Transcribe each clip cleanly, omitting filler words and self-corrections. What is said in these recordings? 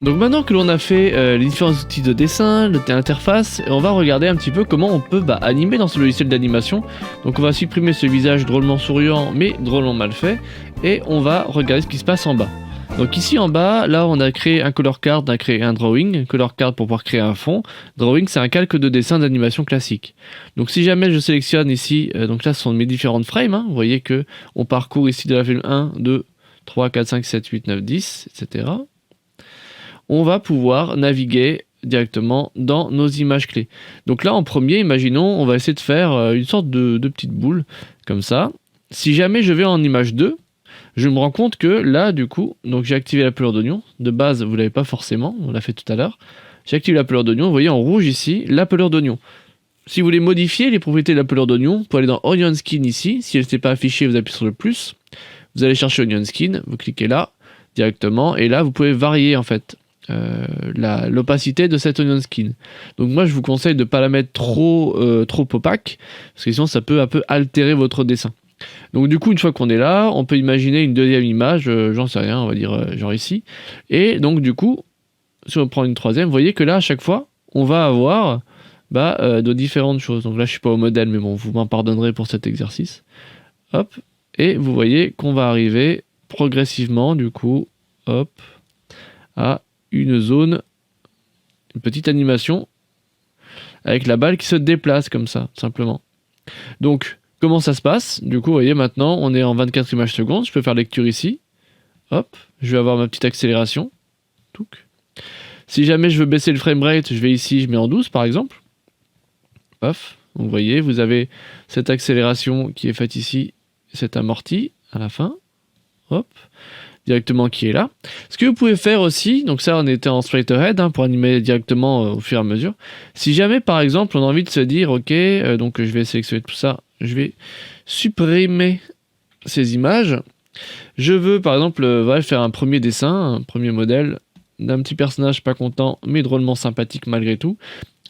Donc maintenant que l'on a fait les différents outils de dessin, l'interface, on va regarder un petit peu comment on peut animer dans ce logiciel d'animation. Donc on va supprimer ce visage drôlement souriant mais drôlement mal fait et on va regarder ce qui se passe en bas. Donc ici en bas, là on a créé un color card, on a créé un drawing, color card pour pouvoir créer un fond, drawing c'est un calque de dessin d'animation classique. Donc si jamais je sélectionne ici, donc là ce sont mes différentes frames, hein, vous voyez que on parcourt ici de la frame 1, 2, 3, 4, 5, 7, 8, 9, 10, etc. On va pouvoir naviguer directement dans nos images clés. Donc là en premier, imaginons, on va essayer de faire une sorte de petite boule, comme ça. Si jamais je vais en image 2, je me rends compte que là du coup, donc j'ai activé la pelure d'oignon, de base vous l'avez pas forcément, on l'a fait tout à l'heure. J'active la pelure d'oignon, vous voyez en rouge ici, la pelure d'oignon. Si vous voulez modifier les propriétés de la pelure d'oignon, vous pouvez aller dans Onion Skin ici, si elle n'était pas affichée, vous appuyez sur le plus, vous allez chercher Onion Skin, vous cliquez là, directement, et là vous pouvez varier en fait l'opacité de cette onion skin. Donc moi je vous conseille de ne pas la mettre trop opaque, parce que sinon ça peut un peu altérer votre dessin. Donc du coup une fois qu'on est là, on peut imaginer une deuxième image, j'en sais rien, on va dire genre ici. Et donc du coup, si on prend une troisième, vous voyez que là à chaque fois, on va avoir de différentes choses. Donc là je suis pas au modèle, mais bon, vous m'en pardonnerez pour cet exercice. Hop, et vous voyez qu'on va arriver progressivement du coup, hop, à une zone, une petite animation avec la balle qui se déplace comme ça, simplement. Donc, comment ça se passe? Du coup, vous voyez, maintenant, on est en 24 images secondes. Je peux faire lecture ici. Hop, je vais avoir ma petite accélération. Touc. Si jamais je veux baisser le framerate, je vais ici, je mets en 12 par exemple. Paf. Donc, vous voyez, vous avez cette accélération qui est faite ici, cette amorti à la fin. Hop. Directement qui est là. Ce que vous pouvez faire aussi, donc ça on était en straight ahead pour animer directement au fur et à mesure. Si jamais par exemple on a envie de se dire ok, donc je vais sélectionner tout ça, je vais supprimer ces images. Je veux par exemple faire un premier dessin, un premier modèle d'un petit personnage pas content mais drôlement sympathique malgré tout.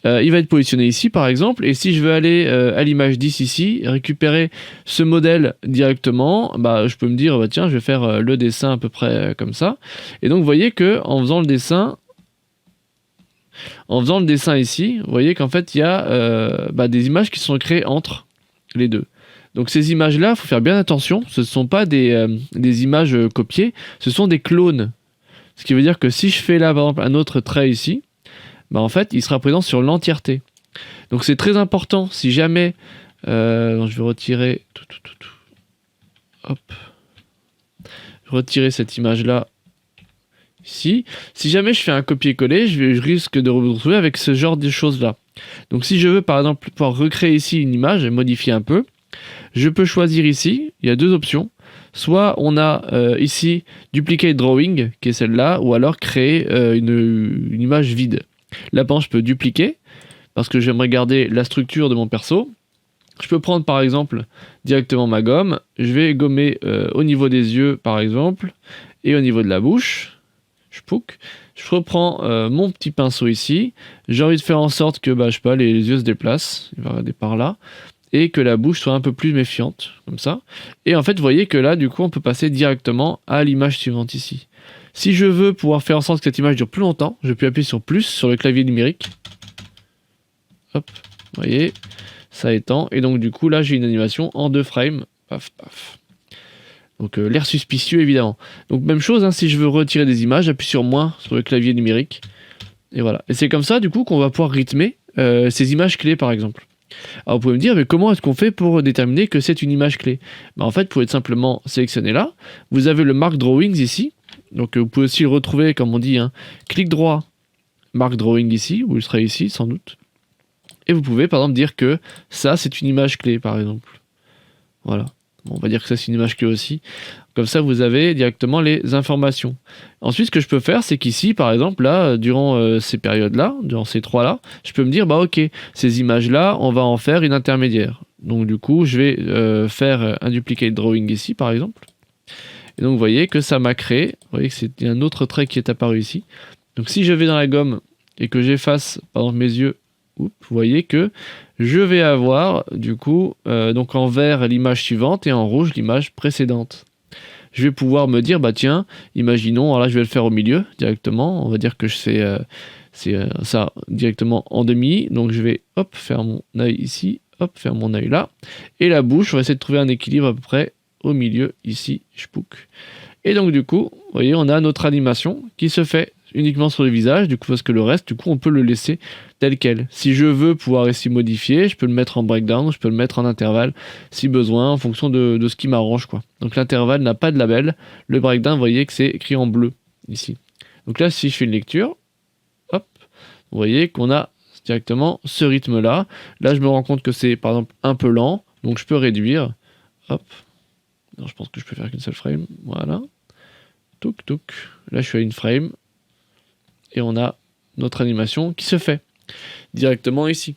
Il va être positionné ici par exemple, et si je veux aller à l'image 10 ici, récupérer ce modèle directement, je peux me dire tiens je vais faire le dessin à peu près comme ça, et donc vous voyez que en faisant le dessin ici, vous voyez qu'en fait il y a des images qui sont créées entre les deux. Donc ces images là, il faut faire bien attention, ce ne sont pas des images copiées, ce sont des clones, ce qui veut dire que si je fais là par exemple un autre trait ici, en fait, il sera présent sur l'entièreté. Donc c'est très important, si jamais... je vais retirer... Hop. Retirer cette image-là, ici. Si jamais je fais un copier-coller, je risque de me retrouver avec ce genre de choses-là. Donc si je veux, par exemple, pouvoir recréer ici une image et modifier un peu, je peux choisir ici, il y a deux options. Soit on a ici Duplicate Drawing, qui est celle-là, ou alors créer une image vide. Là, par exemple, je peux dupliquer, parce que j'aimerais garder la structure de mon perso. Je peux prendre, par exemple, directement ma gomme. Je vais gommer au niveau des yeux, par exemple, et au niveau de la bouche. Je reprends mon petit pinceau ici. J'ai envie de faire en sorte que, je sais pas, les yeux se déplacent. Il va regarder par là. Et que la bouche soit un peu plus méfiante, comme ça. Et en fait, vous voyez que là, du coup, on peut passer directement à l'image suivante ici. Si je veux pouvoir faire en sorte que cette image dure plus longtemps, je peux appuyer sur plus sur le clavier numérique. Hop, vous voyez, ça étend. Et donc du coup, là, j'ai une animation en 2 frames. Paf, paf. Donc l'air suspicieux, évidemment. Donc même chose, si je veux retirer des images, j'appuie sur moins sur le clavier numérique. Et voilà. Et c'est comme ça, du coup, qu'on va pouvoir rythmer ces images clés, par exemple. Alors vous pouvez me dire, mais comment est-ce qu'on fait pour déterminer que c'est une image clé? En fait, vous pouvez simplement sélectionner là. Vous avez le Mark Drawings ici. Donc vous pouvez aussi le retrouver, comme on dit, clic droit, Mark Drawing ici, ou il sera ici sans doute. Et vous pouvez par exemple dire que ça c'est une image clé par exemple. Voilà, on va dire que ça c'est une image clé aussi. Comme ça vous avez directement les informations. Ensuite ce que je peux faire c'est qu'ici par exemple là, durant ces périodes-là, durant ces trois-là, je peux me dire ok, ces images-là on va en faire une intermédiaire. Donc du coup je vais faire un duplicate drawing ici par exemple. Et donc vous voyez que ça m'a créé, vous voyez que c'est un autre trait qui est apparu ici. Donc si je vais dans la gomme et que j'efface par exemple mes yeux, vous voyez que je vais avoir du coup donc en vert l'image suivante et en rouge l'image précédente. je vais pouvoir me dire, bah tiens, imaginons, alors là je vais le faire au milieu directement, on va dire que je fais ça directement en demi, donc je vais hop faire mon œil ici, hop faire mon œil là, et la bouche, on va essayer de trouver un équilibre à peu près au milieu ici, chpouk. Et donc du coup, vous voyez, on a notre animation qui se fait uniquement sur le visage, du coup parce que le reste, du coup on peut le laisser tel quel. Si je veux pouvoir ici modifier, je peux le mettre en breakdown, je peux le mettre en intervalle si besoin, en fonction de ce qui m'arrange quoi. Donc l'intervalle n'a pas de label, le breakdown, vous voyez que c'est écrit en bleu ici. Donc là, si je fais une lecture, hop, vous voyez qu'on a directement ce rythme là. Là, je me rends compte que c'est par exemple un peu lent, donc je peux réduire, hop. Non, je pense que je peux faire qu'une seule frame, voilà. Touk touk, là je suis à une frame. Et on a notre animation qui se fait directement ici.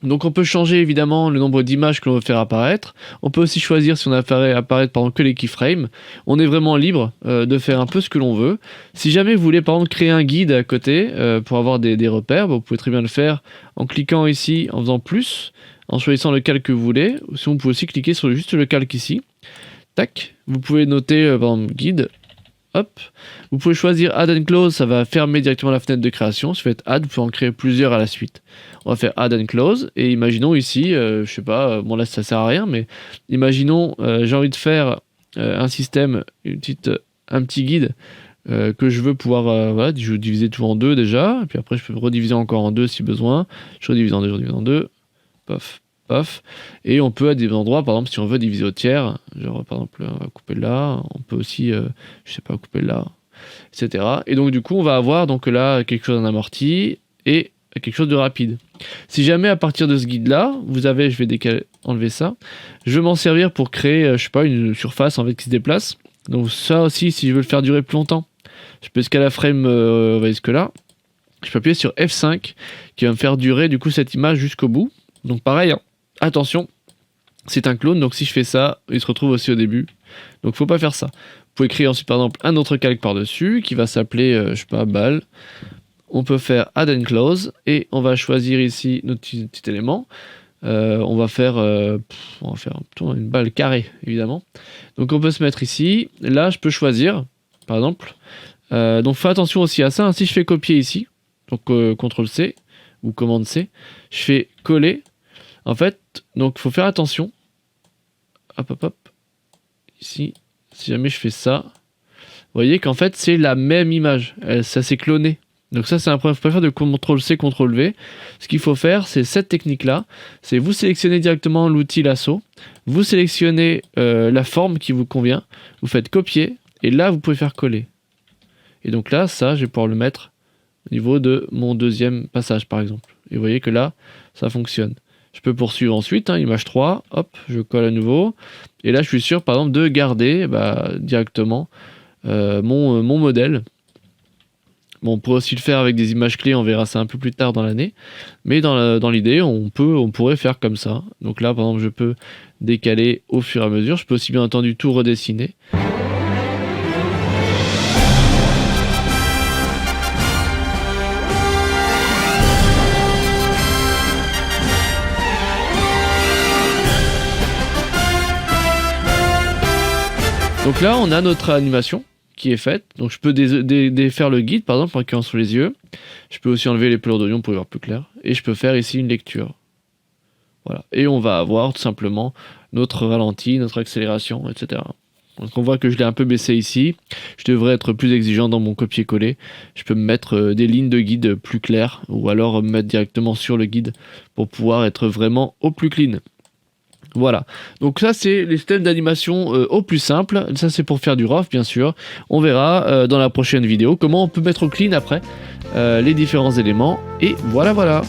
Donc on peut changer évidemment le nombre d'images que l'on veut faire apparaître. On peut aussi choisir si on fait apparaître par exemple que les keyframes. On est vraiment libre de faire un peu ce que l'on veut. Si jamais vous voulez par exemple créer un guide à côté pour avoir des repères, vous pouvez très bien le faire en cliquant ici, en faisant plus, en choisissant le calque que vous voulez. Ou sinon vous pouvez aussi cliquer sur juste le calque ici. Tac, vous pouvez noter par exemple guide. Hop, vous pouvez choisir Add and Close, ça va fermer directement la fenêtre de création. Si vous faites Add, vous pouvez en créer plusieurs à la suite. On va faire Add and Close, et imaginons ici, je sais pas, bon là ça sert à rien, mais imaginons j'ai envie de faire un système, un petit guide que je veux pouvoir, voilà, je vais diviser tout en deux déjà, et puis après je peux rediviser encore en deux si besoin. Je redivise en deux, je redivise en deux, pof. Paf. Et on peut à des endroits, par exemple, si on veut diviser au tiers, genre par exemple, on va couper là, on peut aussi, je sais pas, couper là, etc. Et donc du coup, on va avoir donc là quelque chose d'amorti et quelque chose de rapide. Si jamais à partir de ce guide-là, vous avez, je vais enlever ça, je vais m'en servir pour créer, je sais pas, une surface en fait qui se déplace. Donc ça aussi, si je veux le faire durer plus longtemps, je peux escaler la frame, on va jusque là. Je peux appuyer sur F5 qui va me faire durer du coup cette image jusqu'au bout. Donc pareil, hein. Attention, c'est un clone, donc si je fais ça, il se retrouve aussi au début. Donc faut pas faire ça. Vous pouvez créer ensuite par exemple un autre calque par-dessus qui va s'appeler, je sais pas, balle. On peut faire Add and Close et on va choisir ici notre petit élément. On va faire une balle carrée évidemment. Donc on peut se mettre ici. Là je peux choisir par exemple. Donc fais attention aussi à ça. Hein. Si je fais copier ici, donc CTRL C ou commande C, je fais coller. En fait, donc il faut faire attention. Hop, hop, hop. Ici, si jamais je fais ça, vous voyez qu'en fait, c'est la même image. Ça s'est cloné. Donc ça, c'est un problème. Il faut pas faire de CTRL-C, CTRL-V. Ce qu'il faut faire, c'est cette technique-là. C'est vous sélectionnez directement l'outil lasso. Vous sélectionnez la forme qui vous convient. Vous faites copier. Et là, vous pouvez faire coller. Et donc là, ça, je vais pouvoir le mettre au niveau de mon deuxième passage, par exemple. Et vous voyez que là, ça fonctionne. Je peux poursuivre ensuite, hein, image 3, hop, je colle à nouveau. Et là, je suis sûr, par exemple, de garder directement mon modèle. Bon, on pourrait aussi le faire avec des images clés, on verra ça un peu plus tard dans l'année. Mais dans l'idée, on pourrait faire comme ça. Donc là, par exemple, je peux décaler au fur et à mesure. Je peux aussi, bien entendu, tout redessiner. Donc là, on a notre animation qui est faite. Donc je peux défaire le guide, par exemple, en cliquant sur les yeux. Je peux aussi enlever les pelures d'oignon pour y voir plus clair. Et je peux faire ici une lecture. Voilà. Et on va avoir tout simplement notre ralenti, notre accélération, etc. Donc on voit que je l'ai un peu baissé ici. Je devrais être plus exigeant dans mon copier-coller. Je peux me mettre des lignes de guide plus claires ou alors me mettre directement sur le guide pour pouvoir être vraiment au plus clean. Voilà, donc ça c'est les systèmes d'animation au plus simple, ça c'est pour faire du rough bien sûr. On verra dans la prochaine vidéo comment on peut mettre au clean après les différents éléments, et voilà.